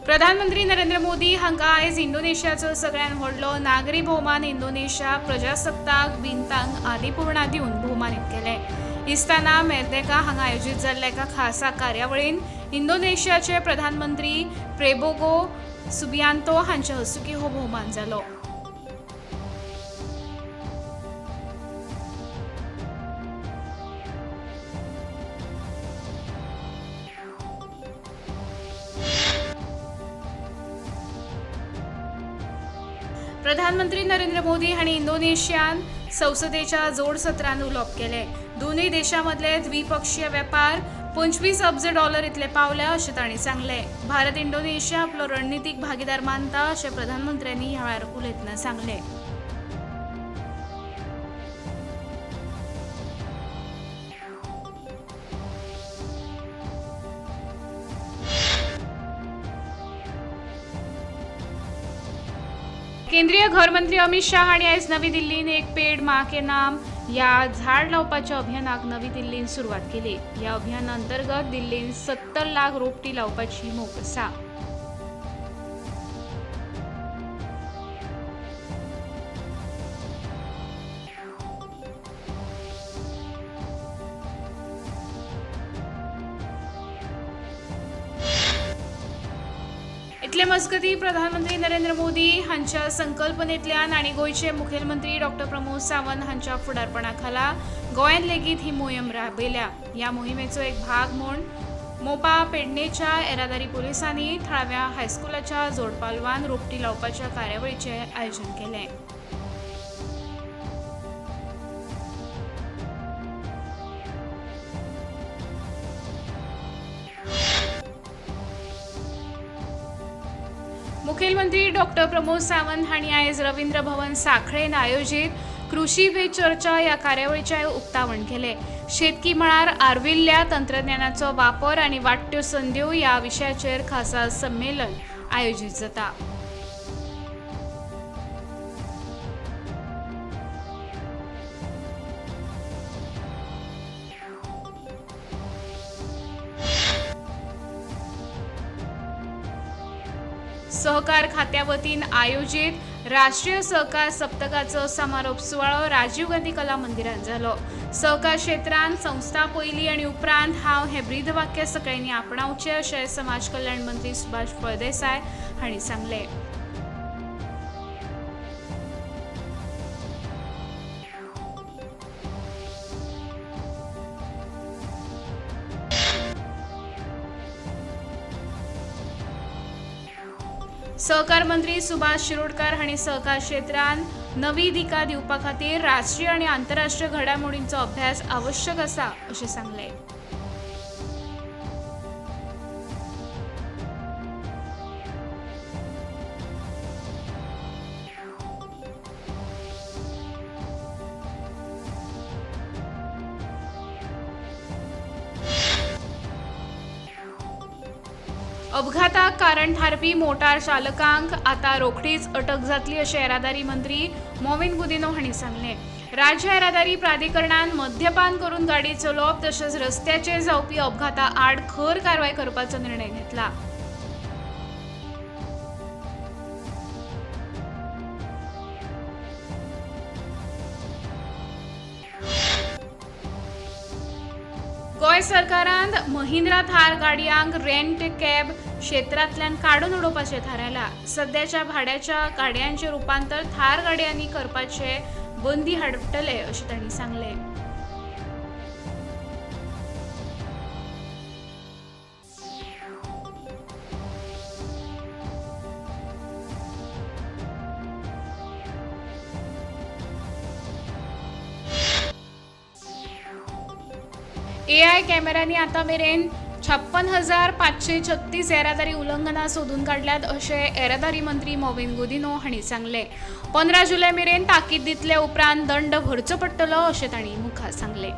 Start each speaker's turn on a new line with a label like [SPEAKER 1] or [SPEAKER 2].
[SPEAKER 1] प्रधानमंत्री नरेंद्र मोदी हांका आयज इंडोनेशियाचो सगळ्यात व्हडलो नागरी भोवमान इंडोनेशिया प्रजासत्ताक बिंतांग आदिपूर्णा दिवन भोवमानीत केले। इस्ताना मेर्देका हांगा आयोजित जाल्ल्या एका खासा कार्यावळीन इंडोनेशियाचे प्रधानमंत्री प्रेबोगो सुबियांतो हांचे हस्तुकीं हो भोवमान जालो। प्रधानमंत्री नरेंद्र मोदी हांणी इंडोनेशियान संसदेच्या जोड सत्रांत उलोवप केले। दोनूय देशांमदले द्विपक्षीय वेपार $25 अब्ज इतले पावल्या अशें तांणी सांगले। भारत इंडोनेशिया आपलो रणनीतीक भागीदार मानता अशें प्रधानमंत्र्यांनी ह्या वेळार उलयतना सांगले। केंद्रीय घर मंत्री अमित शाह हांणी आयज नवी दिल्लीन एक पेड़ माँ के नाम ह्या झाड लावपाच्या अभियानाक नवी दिल्लीन सुरवात केली। ह्या अभियाना अंतर्गत दिल्लीन 70 लाख रोपटी लावपाची मोख आसा। इतले मजगती प्रधानमंत्री नरेंद्र मोदी हांच्या संकल्पनेंतल्यान आनी गोंयचे मुखेलमंत्री डॉ प्रमोद सावंत हांच्या फुडारपणाखाला गोंयांत लेगीत ही मोहीम राबयल्या। ह्या मोहिमेचो एक भाग म्हूण मोपा पेडणेच्या येरादारी पुलिसांनी थळाव्या हायस्कुलाच्या जोडपालवान रोपटी लावपाच्या कार्यावळीचें आयोजन केलें। मुखेलमंत्री डॉ प्रमोद सावंत हांणी आयज रवींद्र भवन सांखळेन आयोजित कृषी पे चर्चा ह्या कार्यावळीचें उक्तावण केलें। शेतकी मळार आर्विल्ल्या तंत्रज्ञानाचो वापर आनी वाडट्यो संद्यो ह्या विशयाचेर खासा संमेलन आयोजीत जाता। सहकार खात्या वतीन आयोजित राष्ट्रीय सहकार सप्तकाचो समारोप सुवाळो राजीव गांधी कला मंदिरांत जालो। सहकार क्षेत्रांत संस्था पयलीं आनी उपरांत हांव हें ब्रीदवाक्य सगळ्यांनी आपणावचें अशें समाज कल्याण मंत्री सुभाष फळदेसाय हांणी सांगलें। सहकार मंत्री सुभाष शिरोडकार हांणी सहकार क्षेत्रांत नवी दिका दिवपा खातीर राष्ट्रीय आनी आंतरराष्ट्रीय घडामोडींचो अभ्यास आवश्यक आसा अशें सांगलें। अपघाताक कारण थारपी मोटार चालकांक आतां रोखडीच अटक जातली अशें येरादारी मंत्री मोविन गुदिनो हांणी सांगलें। राज्य येरादारी प्राधिकरणान मद्यपान करून गाडी चलोवप तशेंच रस्त्याचेर जावपी अपघाता आड खर कारवाय करपाचो निर्णय घेतला। गोंय सरकारान महिंद्रा थार गाडयांक रेंट कॅब क्षेत्रांतल्यान काडून उडोवपाचें थारायलां। सद्याच्या भाड्याच्या गाडयांचें रुपांतर थार गाडयांनी करपाचे बंदी हाडटले अशें तांणी सांगलें। AI कॅमेऱ्यांनी आतां मेरेन 56,536 येरादारी उल्लंघनां सोदून काडल्यात अशें येरादारी मंत्री मोविन गुदिनो हांणी सांगलें। 15 जुलय मेरेन ताकीद दितले उपरांत दंड भरचो पडटलो अशें तांणी मुखार सांगलें।